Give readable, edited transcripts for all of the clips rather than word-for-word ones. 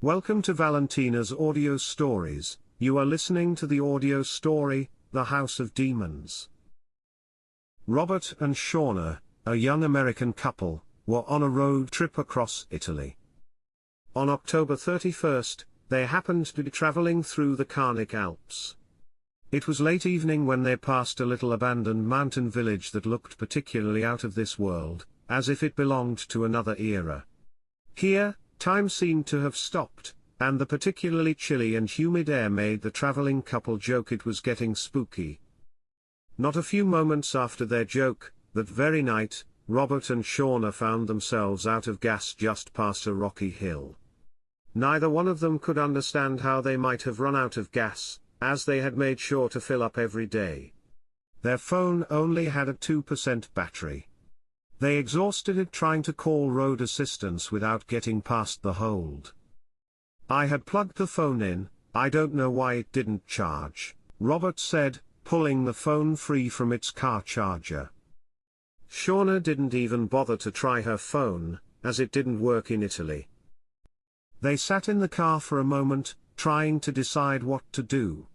Welcome to Valentina's audio stories. You are listening to the audio story, The House of Demons. Robert and Shauna, a young American couple, were on a road trip across Italy. On October 31st, they happened to be traveling through the Carnic Alps. It was late evening when they passed a little abandoned mountain village that looked particularly out of this world, as if it belonged to another era. Here, time seemed to have stopped, and the particularly chilly and humid air made the traveling couple joke it was getting spooky. Not a few moments after their joke, that very night, Robert and Shauna found themselves out of gas just past a rocky hill. Neither one of them could understand how they might have run out of gas, as they had made sure to fill up every day. Their phone only had a 2% battery. They exhausted it trying to call road assistance without getting past the hold. "I had plugged the phone in, I don't know why it didn't charge," Robert said, pulling the phone free from its car charger. Shauna didn't even bother to try her phone, as it didn't work in Italy. They sat in the car for a moment, trying to decide what to do.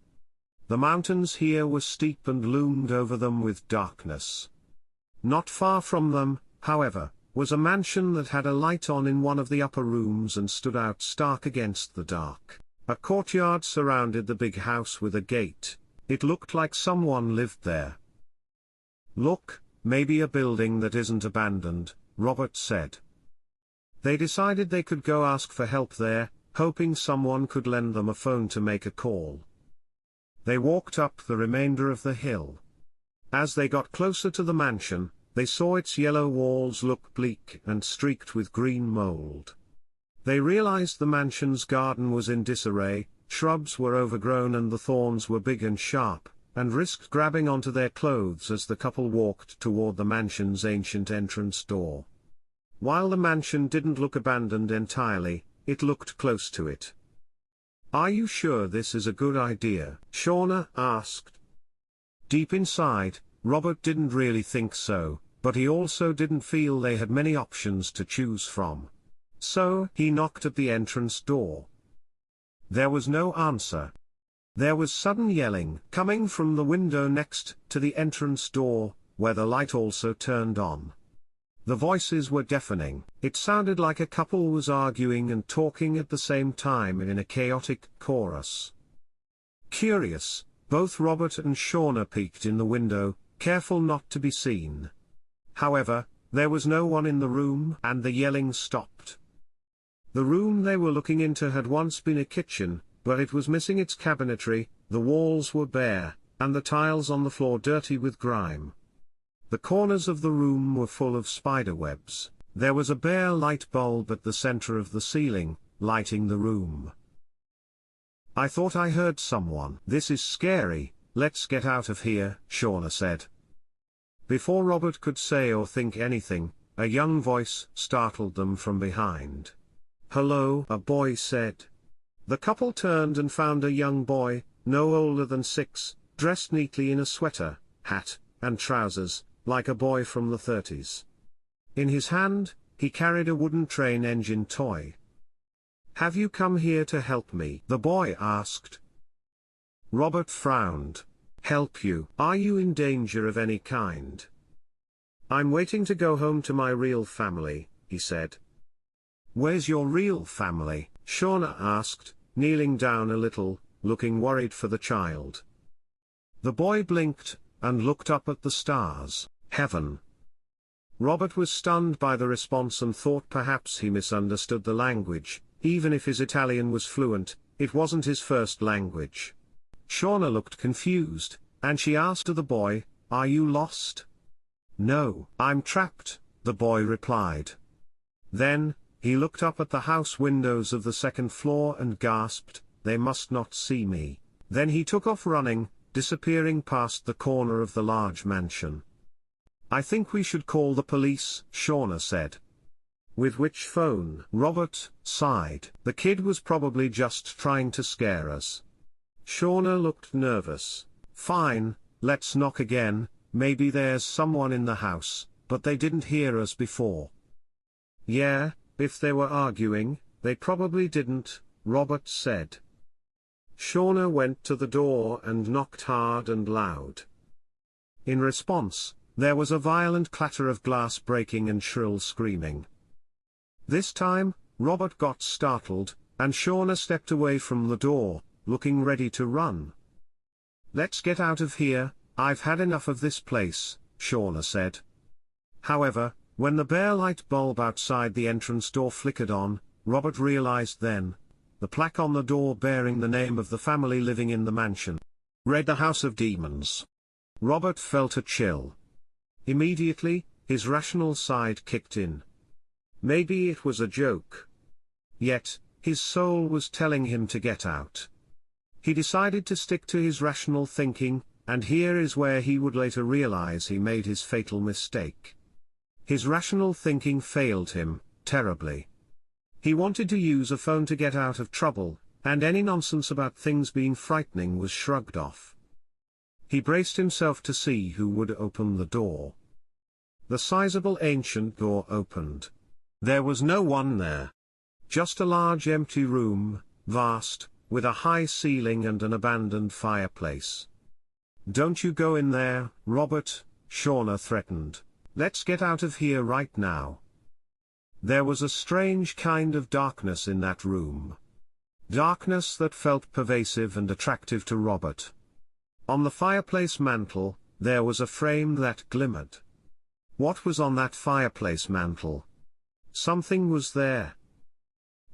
The mountains here were steep and loomed over them with darkness. Not far from them, however, was a mansion that had a light on in one of the upper rooms and stood out stark against the dark. A courtyard surrounded the big house with a gate. It looked like someone lived there. "Look, maybe a building that isn't abandoned," Robert said. They decided they could go ask for help there, hoping someone could lend them a phone to make a call. They walked up the remainder of the hill. As they got closer to the mansion, they saw its yellow walls look bleak and streaked with green mold. They realized the mansion's garden was in disarray, shrubs were overgrown and the thorns were big and sharp, and risked grabbing onto their clothes as the couple walked toward the mansion's ancient entrance door. While the mansion didn't look abandoned entirely, it looked close to it. "Are you sure this is a good idea?" Shauna asked. Deep inside, Robert didn't really think so, but he also didn't feel they had many options to choose from. So he knocked at the entrance door. There was no answer. There was sudden yelling coming from the window next to the entrance door, where the light also turned on. The voices were deafening. It sounded like a couple was arguing and talking at the same time in a chaotic chorus. Curious, both Robert and Shauna peeked in the window, careful not to be seen. However, there was no one in the room and the yelling stopped. The room they were looking into had once been a kitchen, but it was missing its cabinetry, the walls were bare, and the tiles on the floor dirty with grime. The corners of the room were full of spider webs. There was a bare light bulb at the center of the ceiling, lighting the room. "I thought I heard someone." "This is scary, let's get out of here," Shauna said. Before Robert could say or think anything, a young voice startled them from behind. "Hello," a boy said. The couple turned and found a young boy, no older than 6, dressed neatly in a sweater, hat, and trousers, like a boy from the 30s. In his hand, he carried a wooden train engine toy. "Have you come here to help me?" the boy asked. Robert frowned. "Help you? Are you in danger of any kind?" "I'm waiting to go home to my real family," he said. "Where's your real family?" Shauna asked, kneeling down a little, looking worried for the child. The boy blinked, and looked up at the stars. "Heaven." Robert was stunned by the response and thought perhaps he misunderstood the language. Even if his Italian was fluent, it wasn't his first language. Shauna looked confused, and she asked the boy, "Are you lost?" "No, I'm trapped," the boy replied. Then, he looked up at the house windows of the second floor and gasped, "They must not see me." Then he took off running, disappearing past the corner of the large mansion. "I think we should call the police," Shauna said. "With which phone?" Robert sighed. "The kid was probably just trying to scare us." Shauna looked nervous. "Fine, let's knock again, maybe there's someone in the house, but they didn't hear us before." "Yeah, if they were arguing, they probably didn't," Robert said. Shauna went to the door and knocked hard and loud. In response, there was a violent clatter of glass breaking and shrill screaming. This time, Robert got startled, and Shauna stepped away from the door, looking ready to run. "Let's get out of here, I've had enough of this place," Shauna said. However, when the bare light bulb outside the entrance door flickered on, Robert realized then, the plaque on the door bearing the name of the family living in the mansion read the House of Demons. Robert felt a chill. Immediately, his rational side kicked in. Maybe it was a joke. Yet, his soul was telling him to get out. He decided to stick to his rational thinking, and here is where he would later realize he made his fatal mistake. His rational thinking failed him, terribly. He wanted to use a phone to get out of trouble, and any nonsense about things being frightening was shrugged off. He braced himself to see who would open the door. The sizable ancient door opened. There was no one there. Just a large empty room, vast, with a high ceiling and an abandoned fireplace. "Don't you go in there, Robert," Shauna threatened. "Let's get out of here right now." There was a strange kind of darkness in that room. Darkness that felt pervasive and attractive to Robert. On the fireplace mantel, there was a frame that glimmered. What was on that fireplace mantel? Something was there.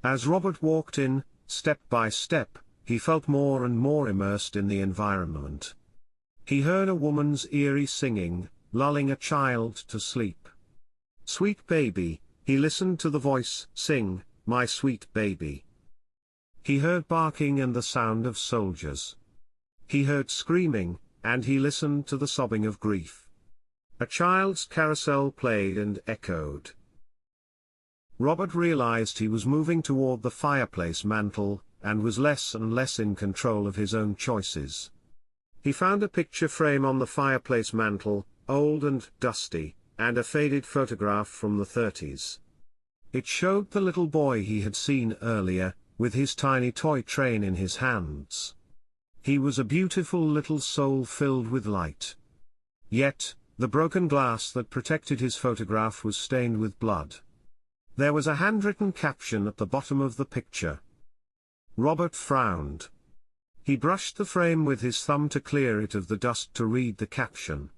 As Robert walked in, step by step, he felt more and more immersed in the environment. He heard a woman's eerie singing, lulling a child to sleep. "Sweet baby," he listened to the voice sing, "My sweet baby." He heard barking and the sound of soldiers. He heard screaming, and he listened to the sobbing of grief. A child's carousel played and echoed. Robert realized he was moving toward the fireplace mantel, and was less and less in control of his own choices. He found a picture frame on the fireplace mantel, old and dusty, and a faded photograph from the 30s. It showed the little boy he had seen earlier, with his tiny toy train in his hands. He was a beautiful little soul filled with light. Yet, the broken glass that protected his photograph was stained with blood. There was a handwritten caption at the bottom of the picture. Robert frowned. He brushed the frame with his thumb to clear it of the dust to read the caption.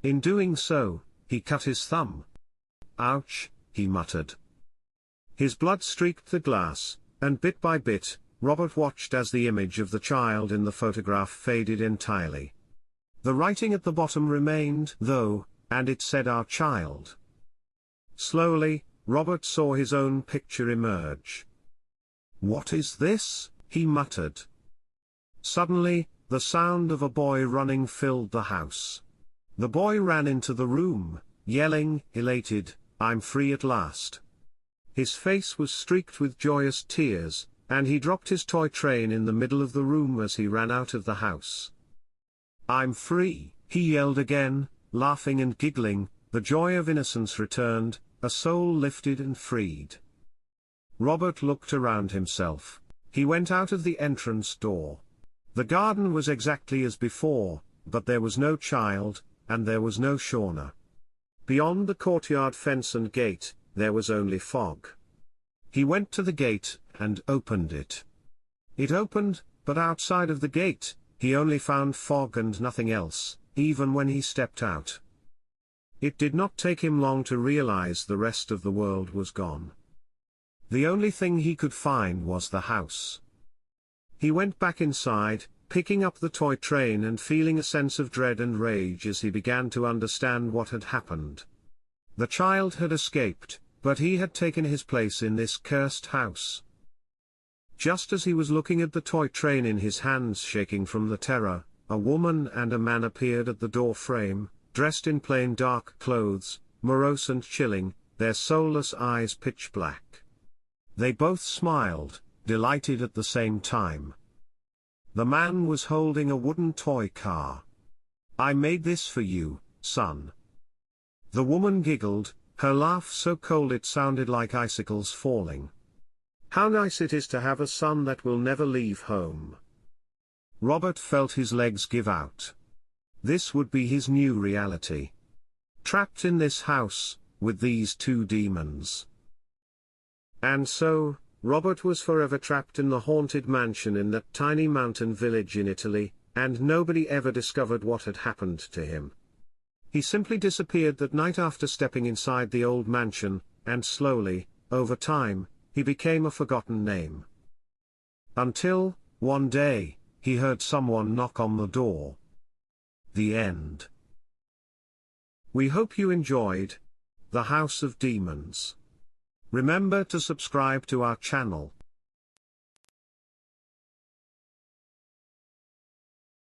In doing so, he cut his thumb. "Ouch," he muttered. His blood streaked the glass, and bit by bit, Robert watched as the image of the child in the photograph faded entirely. The writing at the bottom remained, though, and it said "Our child." Slowly, Robert saw his own picture emerge. "What is this?" he muttered. Suddenly, the sound of a boy running filled the house. The boy ran into the room, yelling, elated, "I'm free at last." His face was streaked with joyous tears, and he dropped his toy train in the middle of the room as he ran out of the house. "I'm free," he yelled again, laughing and giggling. The joy of innocence returned, a soul lifted and freed. Robert looked around himself. He went out of the entrance door. The garden was exactly as before, but there was no child, and there was no Shauna. Beyond the courtyard fence and gate, there was only fog. He went to the gate, and opened it. It opened, but outside of the gate, he only found fog and nothing else, even when he stepped out. It did not take him long to realize the rest of the world was gone. The only thing he could find was the house. He went back inside, picking up the toy train and feeling a sense of dread and rage as he began to understand what had happened. The child had escaped, but he had taken his place in this cursed house. Just as he was looking at the toy train in his hands shaking from the terror, a woman and a man appeared at the door frame, dressed in plain dark clothes, morose and chilling, their soulless eyes pitch black. They both smiled, delighted at the same time. The man was holding a wooden toy car. "I made this for you, son." The woman giggled, her laugh so cold it sounded like icicles falling. How nice it is to have a son that will never leave home. Robert felt his legs give out. This would be his new reality. Trapped in this house, with these two demons. And so, Robert was forever trapped in the haunted mansion in that tiny mountain village in Italy, and nobody ever discovered what had happened to him. He simply disappeared that night after stepping inside the old mansion, and slowly, over time, he became a forgotten name. Until, one day, he heard someone knock on the door. The end. We hope you enjoyed The House of Demons. Remember to subscribe to our channel.